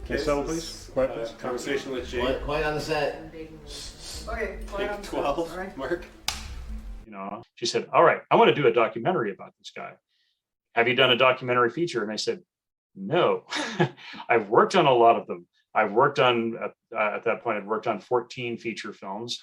Okay, settle please. Quiet please. Conversation with Jay. Quiet on the set. Okay, Take 12, right. Mark. She said, all right, I want to do a documentary about this guy. Have you done a documentary feature? And I said, no. I've worked on a lot of them. I've worked on, at that point, I'd worked on 14 feature films.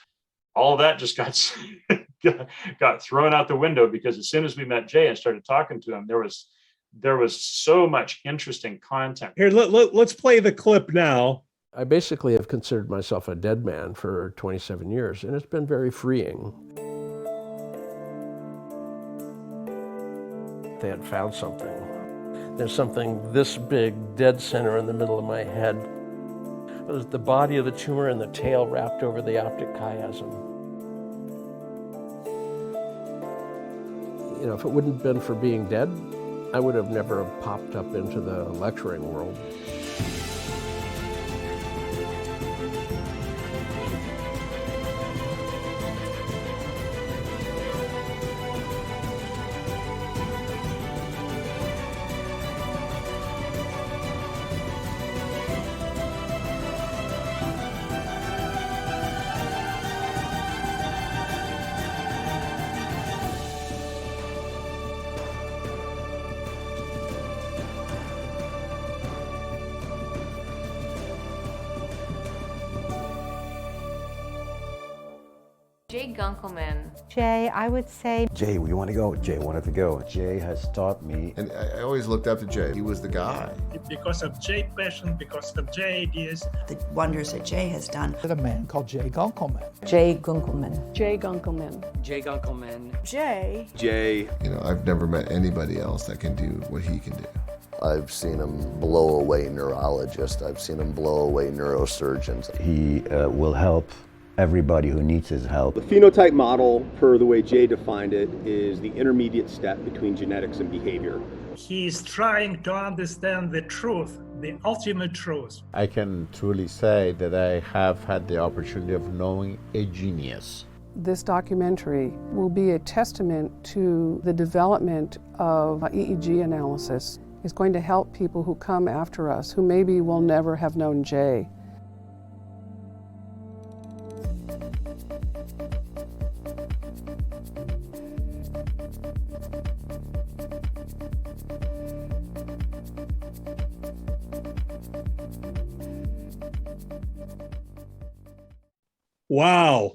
All of that just got thrown out the window, because as soon as we met Jay and started talking to him, there was so much interesting content. Here, let's play the clip now. I basically have considered myself a dead man for 27 years, and it's been very freeing. They had found something. There's something this big, dead center in the middle of my head. There's the body of the tumor and the tail wrapped over the optic chiasm. You know, if it wouldn't have been for being dead, I would have never popped up into the lecturing world. Jay Gunkelman. Jay, I would say. Jay, we want to go. Jay wanted to go. Jay has taught me. And I always looked up to Jay. He was the guy. Because of Jay's passion, because of Jay's ideas. The wonders that Jay has done. A man called Jay Gunkelman. Jay Gunkelman. Jay Gunkelman. Jay Gunkelman. Jay. Jay. You know, I've never met anybody else that can do what he can do. I've seen him blow away neurologists. I've seen him blow away neurosurgeons. He will help everybody who needs his help. The phenotype model, per the way Jay defined it, is the intermediate step between genetics and behavior. He's trying to understand the truth, the ultimate truth. I can truly say that I have had the opportunity of knowing a genius. This documentary will be a testament to the development of EEG analysis. It's going to help people who come after us who maybe will never have known Jay. Wow.